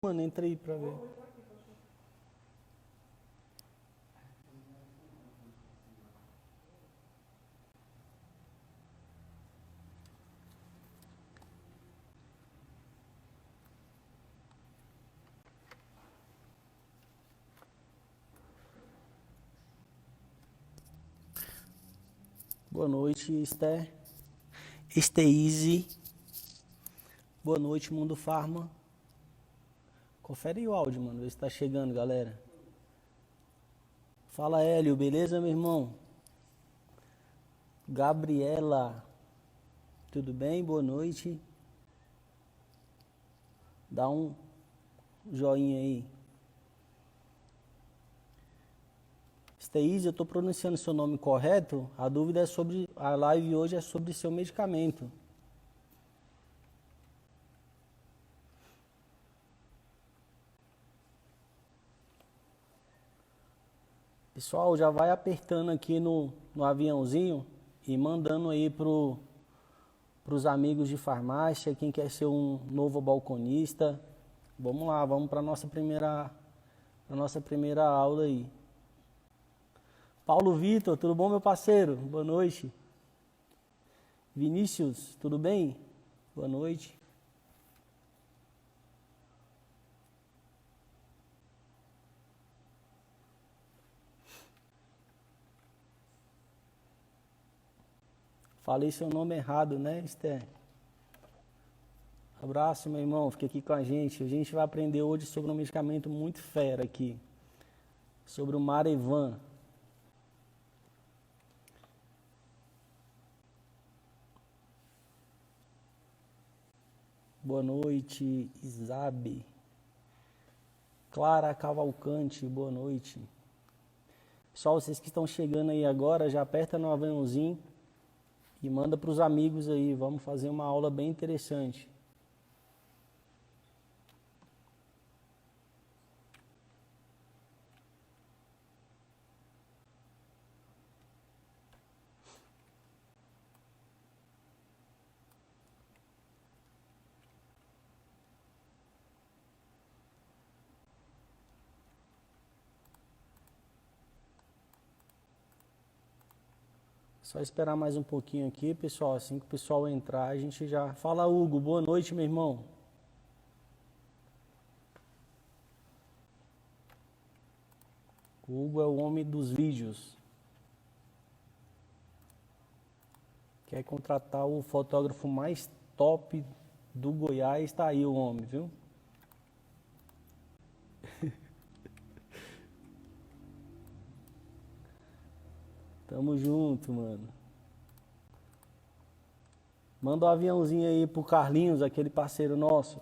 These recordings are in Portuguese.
Mano, entra aí pra ver. Boa noite, Esther. Esteise. Boa noite, Mundo Farma. Confere aí o áudio, mano. Vê se tá chegando, galera. Fala, Hélio. Beleza, meu irmão? Gabriela. Tudo bem? Boa noite. Dá um joinha aí. Esteise, eu tô pronunciando seu nome correto? A dúvida é sobre... A live hoje é sobre seu medicamento. Pessoal, já vai apertando aqui no aviãozinho e mandando aí pros amigos de farmácia, quem quer ser um novo balconista. Vamos lá, vamos para nossa primeira aula aí. Paulo Vitor, tudo bom, meu parceiro? Boa noite. Vinícius, tudo bem? Boa noite. Falei seu nome errado, né, Esther? Abraço, meu irmão. Fique aqui com a gente. A gente vai aprender hoje sobre um medicamento muito fera aqui. Sobre o Marevan. Boa noite, Isabe. Clara Cavalcante, boa noite. Pessoal, vocês que estão chegando aí agora, já aperta no aviãozinho e manda para os amigos aí. Vamos fazer uma aula bem interessante. Só esperar mais um pouquinho aqui, pessoal. Assim que o pessoal entrar, a gente já... Fala, Hugo. Boa noite, meu irmão. O Hugo é o homem dos vídeos. Quer contratar o fotógrafo mais top do Goiás, tá aí o homem, viu? Tamo junto, mano. Manda um aviãozinho aí pro Carlinhos, aquele parceiro nosso.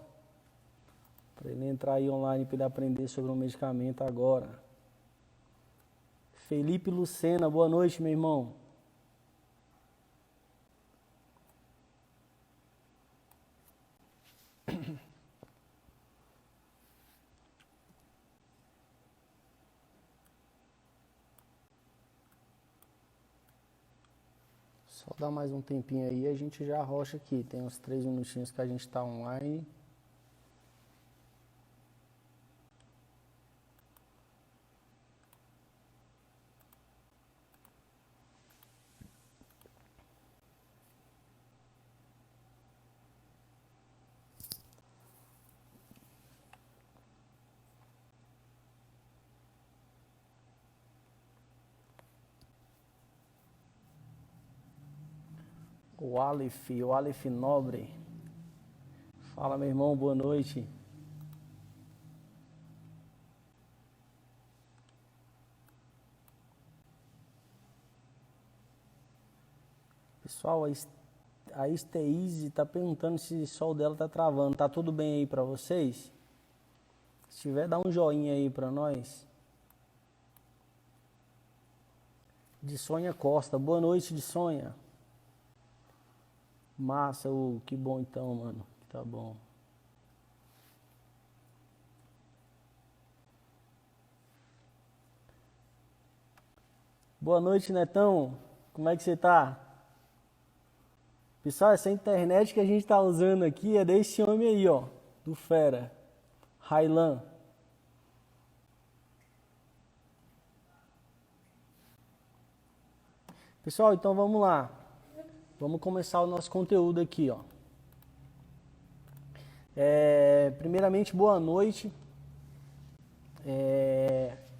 Pra ele entrar aí online pra ele aprender sobre o medicamento agora. Felipe Lucena, boa noite, meu irmão. Só dá mais um tempinho aí e a gente já arrocha aqui. Tem uns 3 minutinhos que a gente tá online. O Aleph Nobre. Fala, meu irmão, boa noite. Pessoal, a Esteise tá perguntando se o sol dela tá travando. Tá tudo bem aí pra vocês? Se tiver, dá um joinha aí pra nós. De Sonha Costa. Boa noite, de Sonha. Massa, que bom então, mano. Tá bom. Boa noite, Netão. Como é que você tá? Pessoal, essa internet que a gente tá usando aqui é desse homem aí, ó. Do fera. Railan. Pessoal, então vamos lá. Vamos começar o nosso conteúdo aqui, ó. Primeiramente, boa noite.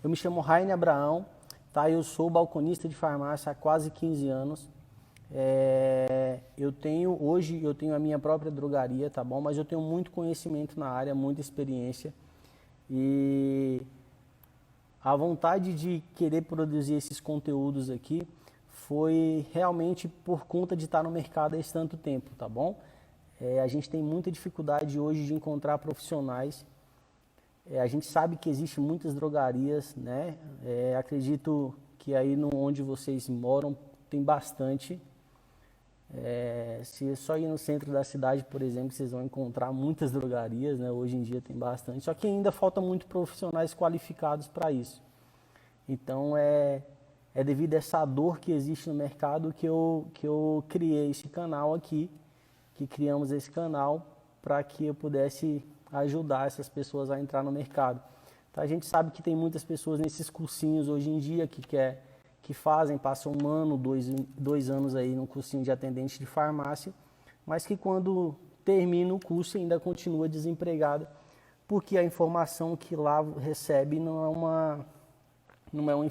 Eu me chamo Raine Abraão, tá? Eu sou balconista de farmácia há quase 15 anos. Hoje eu tenho a minha própria drogaria, tá bom? Mas eu tenho muito conhecimento na área, muita experiência. E a vontade de querer produzir esses conteúdos aqui foi realmente por conta de estar no mercado há esse tanto tempo, tá bom? A gente tem muita dificuldade hoje de encontrar profissionais. A gente sabe que existem muitas drogarias, né? Acredito que aí onde vocês moram tem bastante. Se só ir no centro da cidade, por exemplo, vocês vão encontrar muitas drogarias, né? Hoje em dia tem bastante, só que ainda falta muito profissionais qualificados para isso. Então é devido a essa dor que existe no mercado que eu criei esse canal aqui, que criamos esse canal para que eu pudesse ajudar essas pessoas a entrar no mercado. Então, a gente sabe que tem muitas pessoas nesses cursinhos hoje em dia que passam 1 ano, 2 anos aí no cursinho de atendente de farmácia, mas que quando termina o curso ainda continua desempregado, porque a informação que lá recebe não é uma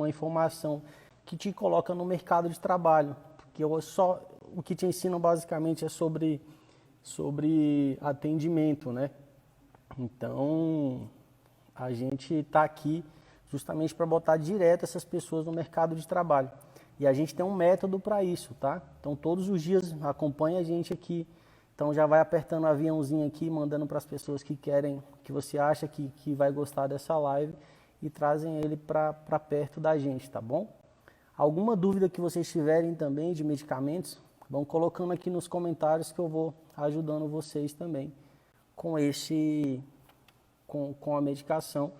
informação que te coloca no mercado de trabalho, porque o que te ensinam basicamente é sobre atendimento, né? Então, a gente está aqui justamente para botar direto essas pessoas no mercado de trabalho. E a gente tem um método para isso, tá? Então, todos os dias acompanha a gente aqui. Então, já vai apertando o aviãozinho aqui, mandando para as pessoas que querem, que você acha que vai gostar dessa live e trazem ele para perto da gente, tá bom? Alguma dúvida que vocês tiverem também de medicamentos, vão colocando aqui nos comentários que eu vou ajudando vocês também com a medicação,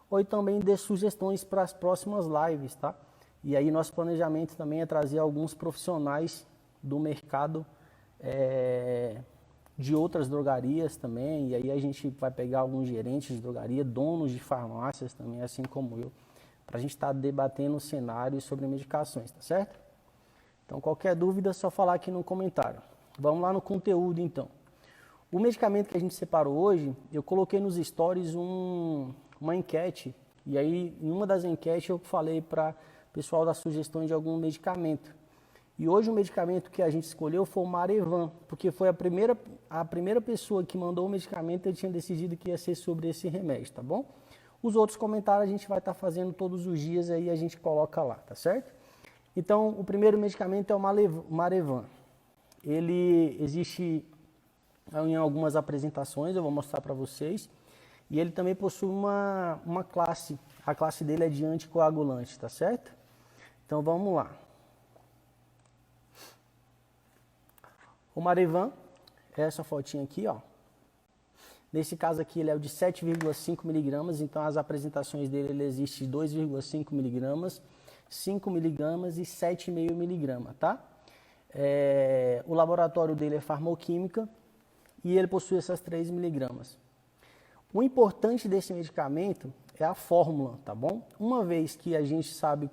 ou também dê sugestões para as próximas lives, tá? E aí nosso planejamento também é trazer alguns profissionais do mercado de outras drogarias também, e aí a gente vai pegar alguns gerentes de drogaria, donos de farmácias também, assim como eu, para a gente estar debatendo cenários sobre medicações, tá certo? Então qualquer dúvida é só falar aqui no comentário. Vamos lá no conteúdo então. O medicamento que a gente separou hoje, eu coloquei nos stories uma enquete, e aí em uma das enquetes eu falei para o pessoal dar sugestões de algum medicamento. E hoje o medicamento que a gente escolheu foi o Marevan, porque foi a primeira pessoa que mandou o medicamento, eu tinha decidido que ia ser sobre esse remédio, tá bom? Os outros comentários a gente vai estar fazendo todos os dias, aí a gente coloca lá, tá certo? Então, o primeiro medicamento é o Marevan. Ele existe em algumas apresentações, eu vou mostrar para vocês. E ele também possui uma classe. A classe dele é de anticoagulante, tá certo? Então vamos lá. O Marevan é essa fotinha aqui, ó. Nesse caso aqui ele é o de 7,5 miligramas, então as apresentações dele ele existe de 2,5 miligramas, 5 miligramas e 7,5 miligramas, tá? O laboratório dele é Farmoquímica e ele possui essas 3 miligramas. O importante desse medicamento é a fórmula, tá bom? Uma vez que a gente sabe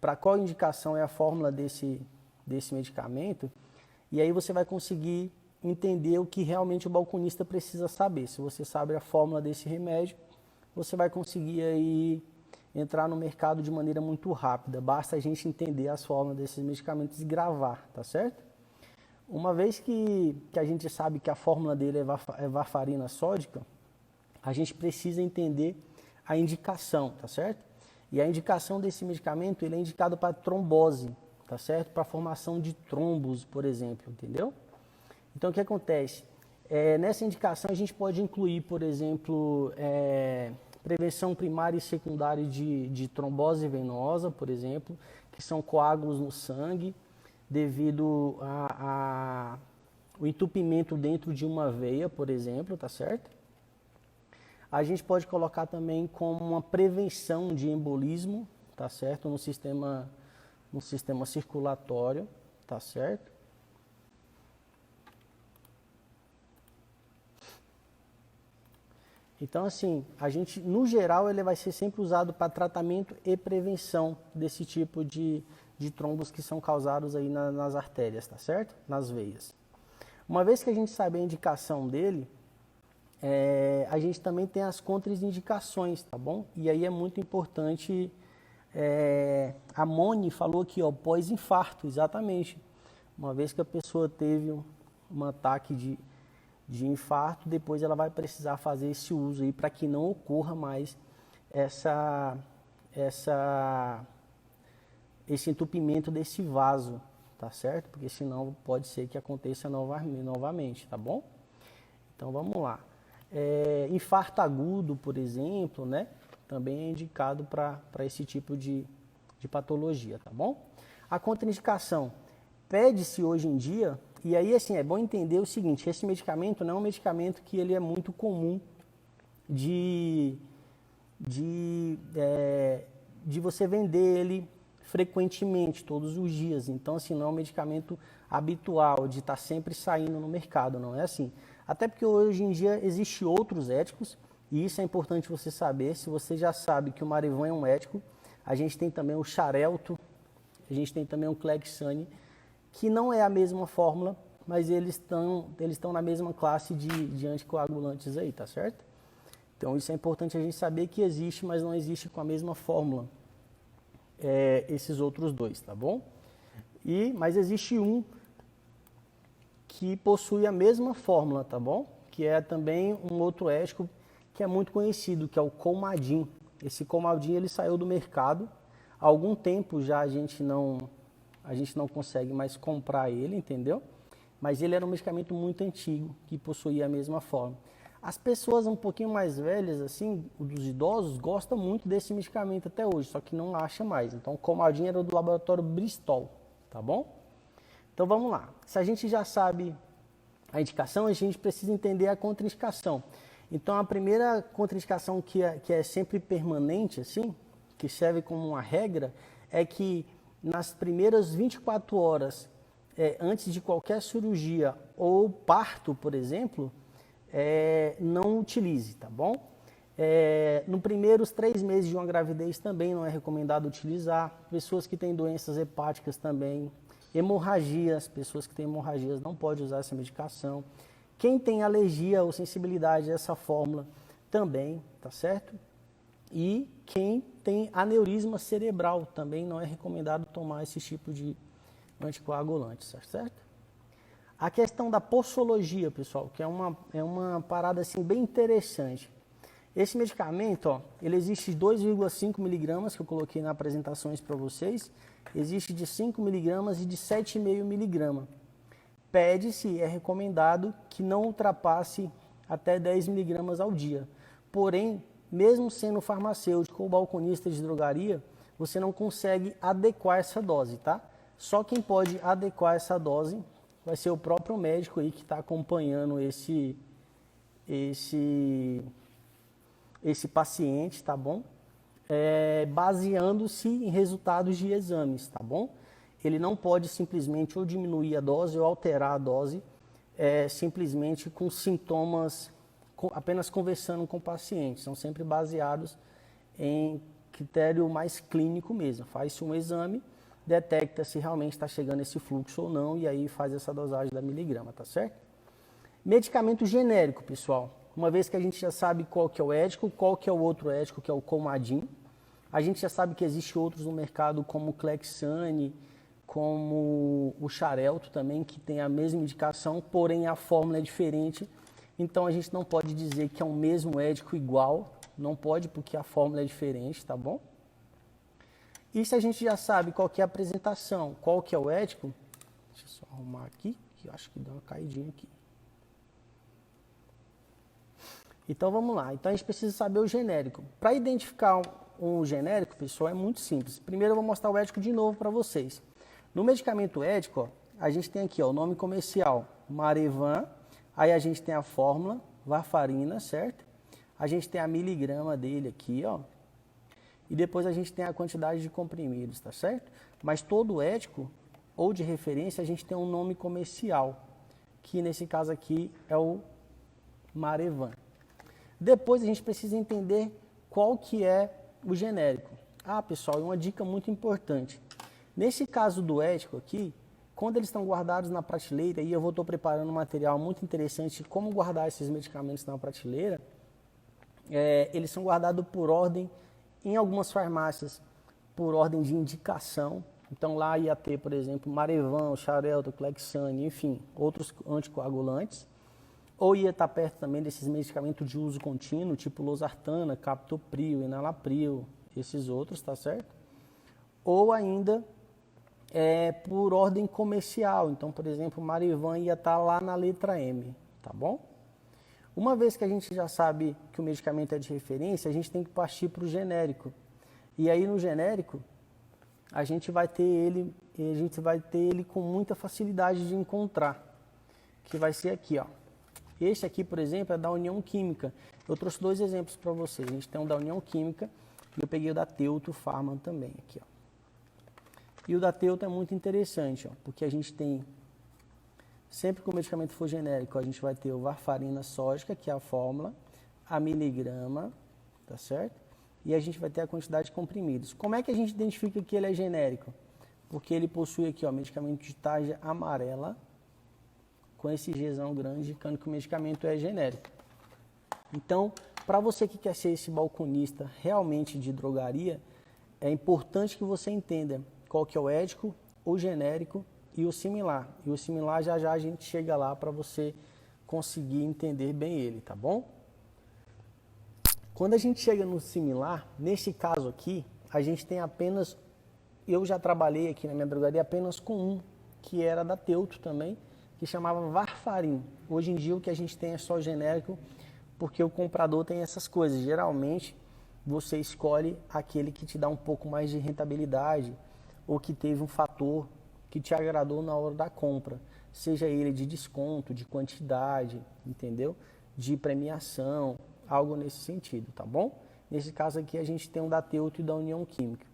para qual indicação é a fórmula desse medicamento, e aí você vai conseguir entender o que realmente o balconista precisa saber. Se você sabe a fórmula desse remédio, você vai conseguir aí entrar no mercado de maneira muito rápida. Basta a gente entender as fórmulas desses medicamentos e gravar, tá certo? Uma vez que a gente sabe que a fórmula dele é varfarina sódica, a gente precisa entender a indicação, tá certo? E a indicação desse medicamento, ele é indicado para trombose, tá certo? Para formação de trombos, por exemplo, entendeu? Então, o que acontece? Nessa indicação, a gente pode incluir, por exemplo, prevenção primária e secundária de trombose venosa, por exemplo, que são coágulos no sangue, devido o entupimento dentro de uma veia, por exemplo, tá certo? A gente pode colocar também como uma prevenção de embolismo, tá certo? No sistema circulatório, tá certo? Então, assim, a gente, no geral, ele vai ser sempre usado para tratamento e prevenção desse tipo de trombos que são causados aí nas artérias, tá certo? Nas veias. Uma vez que a gente sabe a indicação dele, a gente também tem as contraindicações, tá bom? E aí é muito importante, a Moni falou aqui, ó, pós-infarto, exatamente. Uma vez que a pessoa teve um ataque de infarto, depois ela vai precisar fazer esse uso aí para que não ocorra mais esse entupimento desse vaso, tá certo? Porque senão pode ser que aconteça novamente, tá bom? Então vamos lá. Infarto agudo, por exemplo, né? Também é indicado para esse tipo de patologia, tá bom? A contraindicação pede-se hoje em dia, e aí assim, é bom entender o seguinte, esse medicamento não é um medicamento que ele é muito comum de você vender ele frequentemente, todos os dias. Então, assim, não é um medicamento habitual de estar sempre saindo no mercado, não é assim. Até porque hoje em dia existem outros éticos, e isso é importante você saber. Se você já sabe que o Marevan é um ético, a gente tem também o Xarelto, a gente tem também o Clexane, que não é a mesma fórmula, mas eles estão na mesma classe de anticoagulantes aí, tá certo? Então isso é importante a gente saber que existe, mas não existe com a mesma fórmula, esses outros dois, tá bom? Mas existe um que possui a mesma fórmula, tá bom? Que é também um outro ético que é muito conhecido, que é o Coumadin. Esse Coumadin ele saiu do mercado, há algum tempo já a gente não consegue mais comprar ele, entendeu? Mas ele era um medicamento muito antigo, que possuía a mesma fórmula. As pessoas um pouquinho mais velhas, assim, dos idosos, gostam muito desse medicamento até hoje, só que não acha mais. Então, o Coumadin era do laboratório Bristol, tá bom? Então, vamos lá. Se a gente já sabe a indicação, a gente precisa entender a contraindicação. Então, a primeira contraindicação que é sempre permanente, assim, que serve como uma regra, é que nas primeiras 24 horas, antes de qualquer cirurgia ou parto, por exemplo, não utilize, tá bom? Nos primeiros 3 meses de uma gravidez também não é recomendado utilizar. Pessoas que têm doenças hepáticas também. Hemorragias, pessoas que têm hemorragias não podem usar essa medicação. Quem tem alergia ou sensibilidade a essa fórmula também, tá certo? E quem tem aneurisma cerebral também não é recomendado tomar esse tipo de anticoagulantes, tá certo? A questão da posologia, pessoal, que é uma parada assim bem interessante. Esse medicamento, ó, ele existe de 2,5 miligramas, que eu coloquei nas apresentações para vocês. Existe de 5 miligramas e de 7,5 miligramas. Pede-se, é recomendado que não ultrapasse até 10 miligramas ao dia. Porém, mesmo sendo farmacêutico ou balconista de drogaria, você não consegue adequar essa dose, tá? Só quem pode adequar essa dose vai ser o próprio médico aí que está acompanhando esse paciente, tá bom? Baseando-se em resultados de exames, tá bom? Ele não pode simplesmente ou diminuir a dose ou alterar a dose simplesmente com sintomas, apenas conversando com o paciente. São sempre baseados em critério mais clínico mesmo. Faz-se um exame, detecta se realmente está chegando esse fluxo ou não e aí faz essa dosagem da miligrama, tá certo? Medicamento genérico, pessoal. Uma vez que a gente já sabe qual que é o ético, qual que é o outro ético, que é o Coumadin. A gente já sabe que existe outros no mercado, como o Clexane, como o Xarelto também, que tem a mesma indicação, porém a fórmula é diferente. Então a gente não pode dizer que é o mesmo ético igual, não pode porque a fórmula é diferente, tá bom? E se a gente já sabe qual que é a apresentação, qual que é o ético, deixa eu só arrumar aqui, que eu acho que deu uma caidinha aqui. Então vamos lá, então a gente precisa saber o genérico. Para identificar um genérico, pessoal, é muito simples. Primeiro eu vou mostrar o ético de novo para vocês. No medicamento ético, ó, a gente tem aqui ó, o nome comercial, Marevan, aí a gente tem a fórmula, varfarina, certo? A gente tem a miligrama dele aqui, ó. E depois a gente tem a quantidade de comprimidos, tá certo? Mas todo ético ou de referência a gente tem um nome comercial, que nesse caso aqui é o Marevan. Depois a gente precisa entender qual que é o genérico. Ah, pessoal, uma dica muito importante. Nesse caso do ético aqui, quando eles estão guardados na prateleira, e eu estou preparando um material muito interessante de como guardar esses medicamentos na prateleira, eles são guardados por ordem, em algumas farmácias, por ordem de indicação. Então lá ia ter, por exemplo, Marevan, Xarelto, Clexane, enfim, outros anticoagulantes. Ou ia estar perto também desses medicamentos de uso contínuo, tipo Losartana, Captopril, Enalapril, esses outros, tá certo? Ou ainda por ordem comercial. Então, por exemplo, Marevan ia estar lá na letra M, tá bom? Uma vez que a gente já sabe que o medicamento é de referência, a gente tem que partir para o genérico. E aí no genérico, a gente vai ter ele com muita facilidade de encontrar, que vai ser aqui, ó. Este aqui, por exemplo, é da União Química. Eu trouxe dois exemplos para vocês. A gente tem um da União Química e eu peguei o da Teuto Pharma também, aqui, ó. E o da Teuto é muito interessante, ó, porque a gente tem, sempre que o medicamento for genérico, a gente vai ter o varfarina sódica, que é a fórmula, a miligrama, tá certo? E a gente vai ter a quantidade de comprimidos. Como é que a gente identifica que ele é genérico? Porque ele possui aqui, ó, medicamento de tarja amarela, com esse Gzão grande, indicando que o medicamento é genérico. Então, para você que quer ser esse balconista realmente de drogaria, é importante que você entenda qual que é o ético, o genérico e o similar. E o similar já a gente chega lá para você conseguir entender bem ele, tá bom? Quando a gente chega no similar, nesse caso aqui, a gente tem apenas, eu já trabalhei aqui na minha drogaria apenas com um, que era da Teuto também, que chamava Varfarin. Hoje em dia o que a gente tem é só genérico, porque o comprador tem essas coisas. Geralmente você escolhe aquele que te dá um pouco mais de rentabilidade, ou que teve um fator que te agradou na hora da compra, seja ele de desconto, de quantidade, entendeu? De premiação, algo nesse sentido, tá bom? Nesse caso aqui a gente tem um da Teuto e da União Química.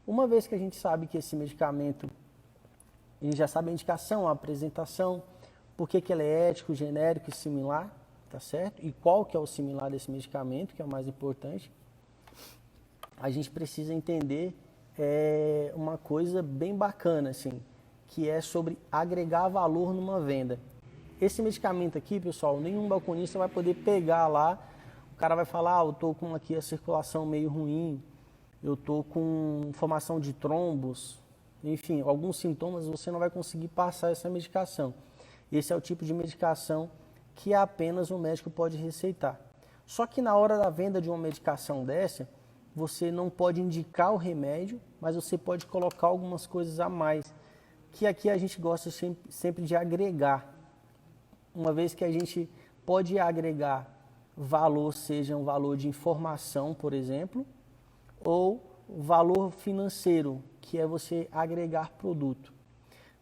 Uma vez que a gente sabe que esse medicamento, a gente já sabe a indicação, a apresentação, por que ele é ético, genérico e similar, tá certo? E qual que é o similar desse medicamento, que é o mais importante, a gente precisa entender uma coisa bem bacana, assim, que é sobre agregar valor numa venda. Esse medicamento aqui, pessoal, nenhum balconista vai poder pegar lá, o cara vai falar, eu tô com aqui a circulação meio ruim, eu tô com formação de trombos, enfim, alguns sintomas, você não vai conseguir passar essa medicação. Esse é o tipo de medicação que apenas o médico pode receitar. Só que na hora da venda de uma medicação dessa, você não pode indicar o remédio, mas você pode colocar algumas coisas a mais, que aqui a gente gosta sempre de agregar. Uma vez que a gente pode agregar valor, seja um valor de informação, por exemplo, ou valor financeiro, que é você agregar produto.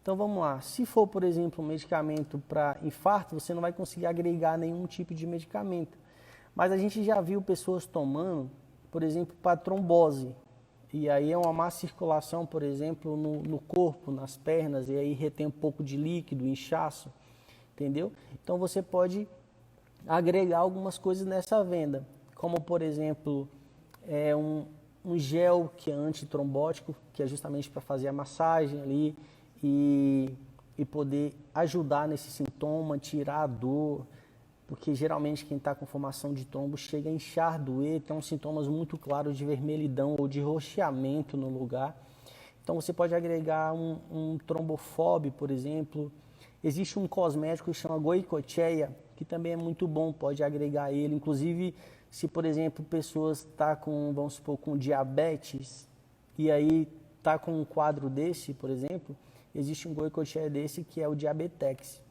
Então vamos lá, se for, por exemplo, um medicamento para infarto, você não vai conseguir agregar nenhum tipo de medicamento. Mas a gente já viu pessoas tomando, por exemplo, para trombose. E aí é uma má circulação, por exemplo, no corpo, nas pernas, e aí retém um pouco de líquido, inchaço, entendeu? Então você pode agregar algumas coisas nessa venda, como por exemplo, um gel que é antitrombótico, que é justamente para fazer a massagem ali e poder ajudar nesse sintoma, tirar a dor, porque geralmente quem está com formação de trombo chega a inchar, doer, tem uns sintomas muito claros de vermelhidão ou de roxeamento no lugar. Então você pode agregar um trombofob, por exemplo. Existe um cosmético que chama Goicocheia, que também é muito bom, pode agregar ele. Inclusive, se por exemplo, pessoas estão com, vamos supor, com diabetes, e aí está com um quadro desse, por exemplo, existe um Goicocheia desse que é o Diabetex,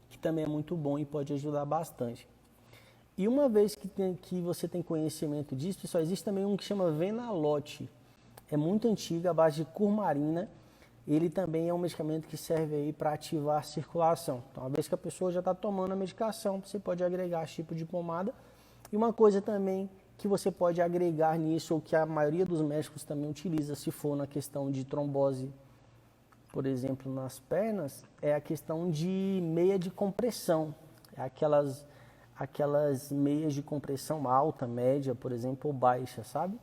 que também é muito bom e pode ajudar bastante. E uma vez que você tem conhecimento disso, pessoal, existe também um que chama Venalote. É muito antigo, à base de curmarina. Ele também é um medicamento que serve aí para ativar a circulação. Então, uma vez que a pessoa já está tomando a medicação, você pode agregar esse tipo de pomada. E uma coisa também que você pode agregar nisso, ou que a maioria dos médicos também utiliza, se for na questão de trombose, por exemplo, nas pernas, é a questão de meia de compressão. É aquelas meias de compressão alta, média, por exemplo, ou baixa, sabe?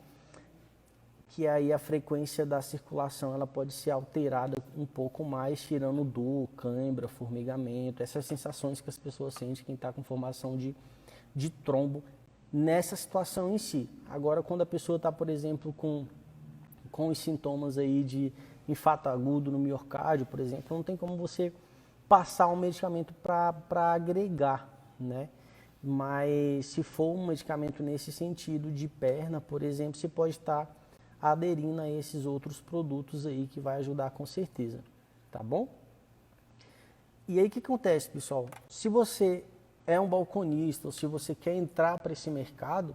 Que aí a frequência da circulação ela pode ser alterada um pouco mais, tirando dor, cãibra, formigamento, essas sensações que as pessoas sentem quem está com formação de trombo nessa situação em si. Agora, quando a pessoa está, por exemplo, com os sintomas aí de infarto agudo no miocárdio, por exemplo, não tem como você passar um medicamento para agregar, né? Mas se for um medicamento nesse sentido de perna, por exemplo, você pode estar aderindo a esses outros produtos aí que vai ajudar com certeza, tá bom? E aí o que acontece, pessoal? Se você é um balconista ou se você quer entrar para esse mercado,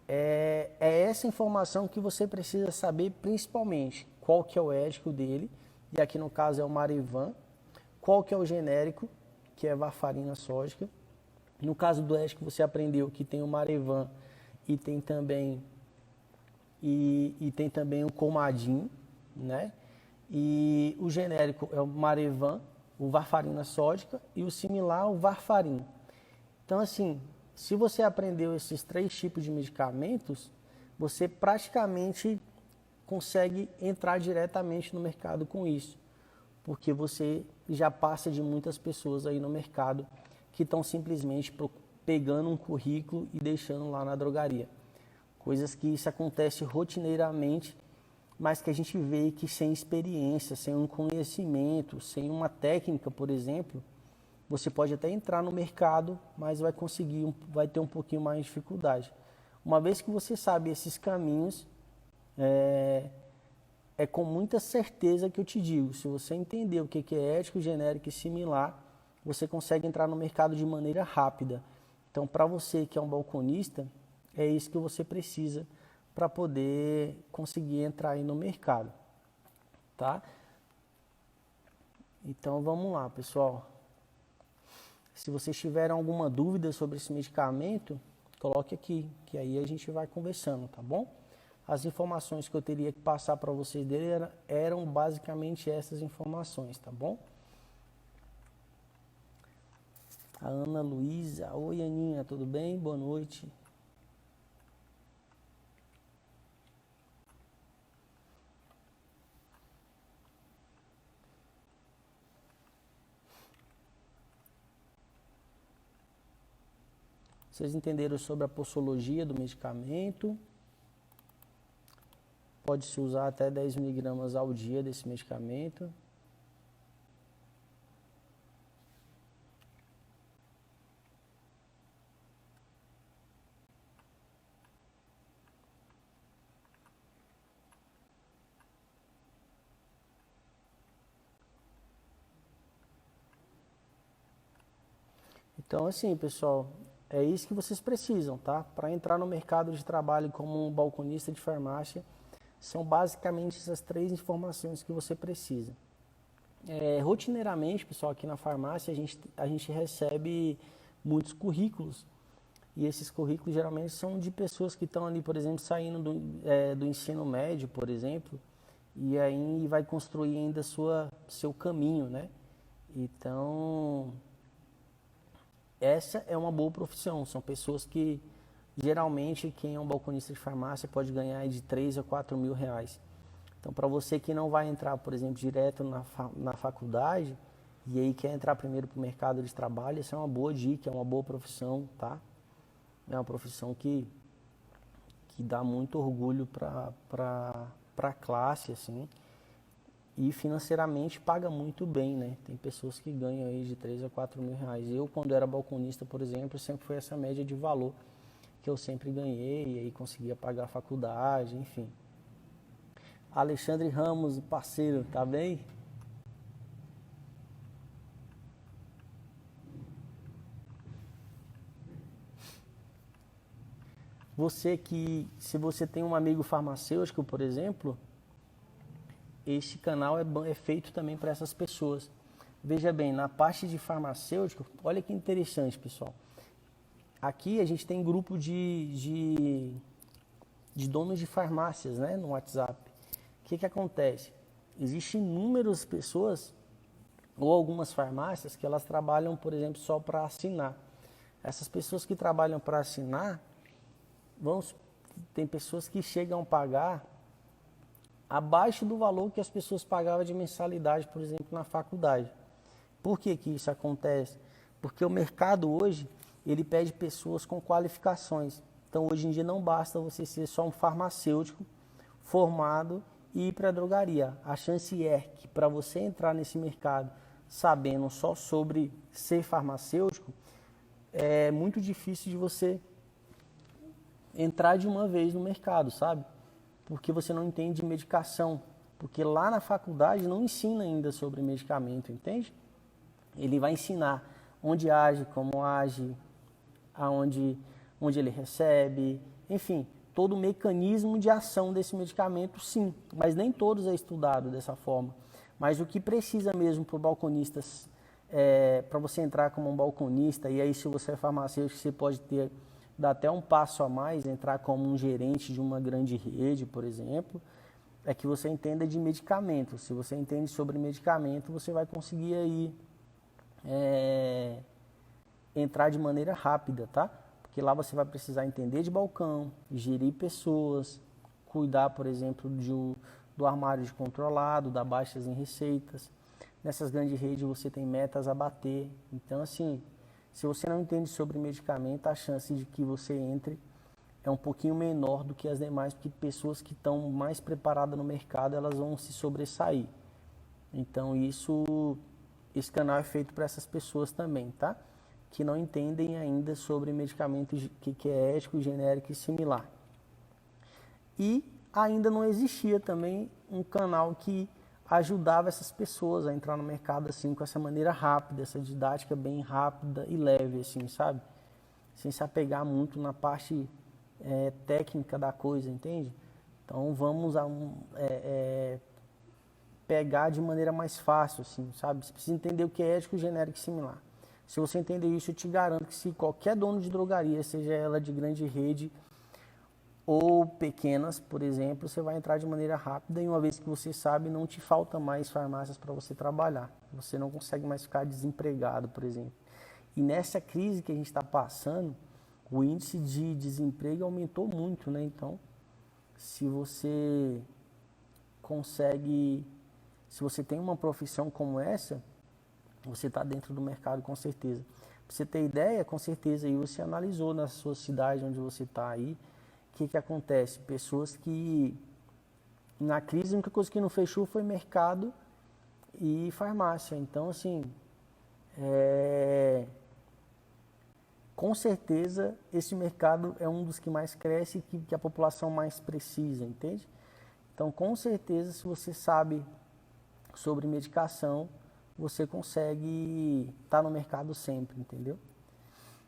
é essa informação que você precisa saber, principalmente qual que é o ético dele, e aqui no caso é o Marevan, qual que é o genérico, que é varfarina sódica. No caso do ético você aprendeu que tem o Marevan e tem também o Coumadin, né? E o genérico é o Marevan, o varfarina sódica, e o similar, o varfarin. Então, assim, se você aprendeu esses 3 tipos de medicamentos, você praticamente consegue entrar diretamente no mercado com isso, porque você já passa de muitas pessoas aí no mercado que estão simplesmente pegando um currículo e deixando lá na drogaria. Coisas que isso acontece rotineiramente, mas que a gente vê que sem experiência, sem um conhecimento, sem uma técnica, por exemplo, você pode até entrar no mercado, mas vai ter um pouquinho mais de dificuldade. Uma vez que você sabe esses caminhos, é com muita certeza que eu te digo, se você entender o que é ético, genérico e similar, você consegue entrar no mercado de maneira rápida. Então, para você que é um balconista, é isso que você precisa para poder conseguir entrar aí no mercado, tá? Então vamos lá, pessoal. Se vocês tiverem alguma dúvida sobre esse medicamento, coloque aqui, que aí a gente vai conversando, tá bom? As informações que eu teria que passar para vocês dele eram basicamente essas informações, tá bom? A Ana Luísa, oi Aninha, tudo bem? Boa noite. Vocês entenderam sobre a posologia do medicamento? Pode-se usar até 10 miligramas ao dia desse medicamento. Então, assim, pessoal, é isso que vocês precisam, tá? Para entrar no mercado de trabalho como um balconista de farmácia, são basicamente essas 3 informações que você precisa. Rotineiramente, pessoal, aqui na farmácia, a gente recebe muitos currículos. E esses currículos geralmente são de pessoas que estão ali, por exemplo, saindo do ensino médio, por exemplo, e aí vai construir ainda seu caminho, né? Então, essa é uma boa profissão. São pessoas que, geralmente, quem é um balconista de farmácia pode ganhar de 3 a 4 mil reais. Então, para você que não vai entrar, por exemplo, direto na faculdade, e aí quer entrar primeiro para o mercado de trabalho, essa é uma boa dica, é uma boa profissão, tá? É uma profissão que dá muito orgulho para a classe, assim, e financeiramente paga muito bem, né? Tem pessoas que ganham aí de 3 a 4 mil reais. Eu, quando era balconista, por exemplo, sempre foi essa média de valor que eu sempre ganhei, e aí conseguia pagar a faculdade, enfim. Alexandre Ramos, parceiro, tá bem? Se você tem um amigo farmacêutico, por exemplo, este canal é feito também para essas pessoas. Veja bem, na parte de farmacêutico, olha que interessante, pessoal. Aqui a gente tem grupo de donos de farmácias, né, no WhatsApp. O que acontece? Existem inúmeras pessoas ou algumas farmácias que elas trabalham, por exemplo, só para assinar. Essas pessoas que trabalham para assinar, tem pessoas que chegam a pagar abaixo do valor que as pessoas pagavam de mensalidade, por exemplo, na faculdade. Por que que isso acontece? Porque o mercado hoje, ele pede pessoas com qualificações. Então, hoje em dia, não basta você ser só um farmacêutico formado e ir para a drogaria. A chance é que para você entrar nesse mercado sabendo só sobre ser farmacêutico, é muito difícil de você entrar de uma vez no mercado, sabe? Porque você não entende de medicação. Porque lá na faculdade não ensina ainda sobre medicamento, entende? Ele vai ensinar onde age, como age, onde ele recebe, enfim, todo o mecanismo de ação desse medicamento, sim. Mas nem todos é estudado dessa forma. Mas o que precisa mesmo para o balconista, para você entrar como um balconista, e aí se você é farmacêutico, você pode dar até um passo a mais, entrar como um gerente de uma grande rede, por exemplo, é que você entenda de medicamento. Se você entende sobre medicamento, você vai conseguir aí entrar de maneira rápida, tá? Porque lá você vai precisar entender de balcão, gerir pessoas, cuidar, por exemplo, do armário de controlado, dar baixas em receitas. Nessas grandes redes você tem metas a bater. Então, assim, se você não entende sobre medicamento, a chance de que você entre é um pouquinho menor do que as demais, porque pessoas que estão mais preparadas no mercado, elas vão se sobressair. Então, esse canal é feito para essas pessoas também, tá? Que não entendem ainda sobre medicamento que é ético, genérico e similar. E ainda não existia também um canal que ajudava essas pessoas a entrar no mercado assim com essa maneira rápida, essa didática bem rápida e leve, assim, sabe? Sem se apegar muito na parte técnica da coisa, entende? Então vamos pegar de maneira mais fácil, assim, sabe? Você precisa entender o que é ético, genérico e similar. Se você entender isso, eu te garanto que se qualquer dono de drogaria, seja ela de grande rede ou pequenas, por exemplo, você vai entrar de maneira rápida e uma vez que você sabe, não te falta mais farmácias para você trabalhar. Você não consegue mais ficar desempregado, por exemplo. E nessa crise que a gente está passando, o índice de desemprego aumentou muito, né? Então, se você tem uma profissão como essa, você está dentro do mercado com certeza. Para você ter ideia, com certeza aí você analisou na sua cidade onde você está aí, o que acontece? Pessoas que na crise a única coisa que não fechou foi mercado e farmácia. Então, assim, com certeza esse mercado é um dos que mais cresce e que a população mais precisa, entende? Então, com certeza, se você sabe sobre medicação, você consegue estar no mercado sempre, entendeu?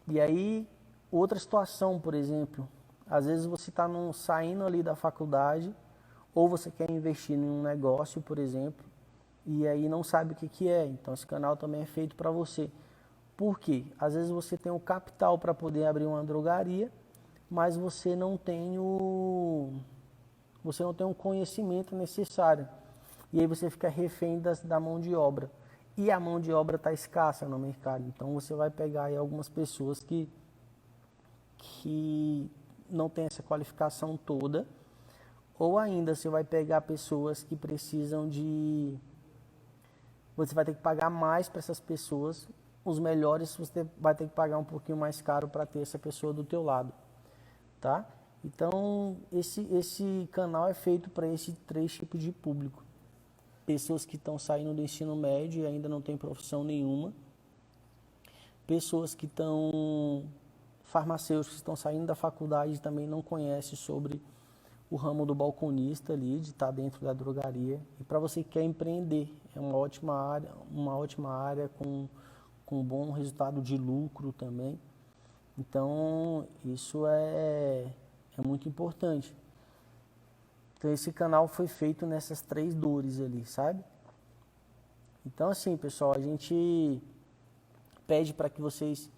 E aí, outra situação, por exemplo, às vezes você está saindo ali da faculdade, ou você quer investir em um negócio, por exemplo, e aí não sabe o que é. Então, esse canal também é feito para você. Por quê? Às vezes você tem o capital para poder abrir uma drogaria, mas você não tem o conhecimento necessário. E aí você fica refém da mão de obra. E a mão de obra está escassa no mercado. Então você vai pegar aí algumas pessoas que não têm essa qualificação toda. Ou ainda você vai pegar pessoas que precisam de... Você vai ter que pagar mais para essas pessoas. Os melhores você vai ter que pagar um pouquinho mais caro para ter essa pessoa do teu lado. Tá? Então esse canal é feito para esses 3 tipos de público. Pessoas que estão saindo do ensino médio e ainda não têm profissão nenhuma. Pessoas que farmacêuticos que estão saindo da faculdade e também não conhecem sobre o ramo do balconista ali, de estar dentro da drogaria. E para você que quer empreender, é uma ótima área com bom resultado de lucro também. Então, isso é muito importante. Então, esse canal foi feito nessas 3 dores ali, sabe? Então, assim, pessoal, a gente pede para que vocês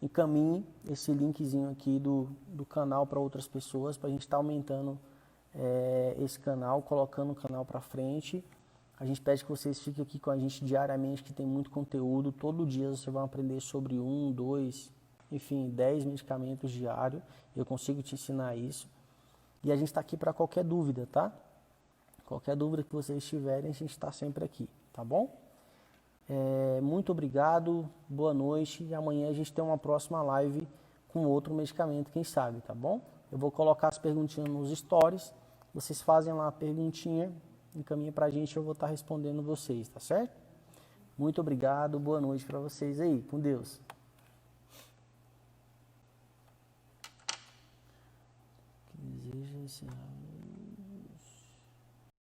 encaminhem esse linkzinho aqui do canal para outras pessoas, para a gente estar aumentando esse canal, colocando o canal para frente. A gente pede que vocês fiquem aqui com a gente diariamente, que tem muito conteúdo. Todo dia vocês vão aprender sobre 1, 2, enfim, 10 medicamentos diários. Eu consigo te ensinar isso. E a gente está aqui para qualquer dúvida, tá? Qualquer dúvida que vocês tiverem, a gente está sempre aqui, tá bom? Muito obrigado, boa noite. E amanhã a gente tem uma próxima live com outro medicamento, quem sabe, tá bom? Eu vou colocar as perguntinhas nos stories. Vocês fazem lá a perguntinha, encaminha pra gente, eu vou estar respondendo vocês, tá certo? Muito obrigado, boa noite para vocês aí, com Deus. Que deseja ensinar.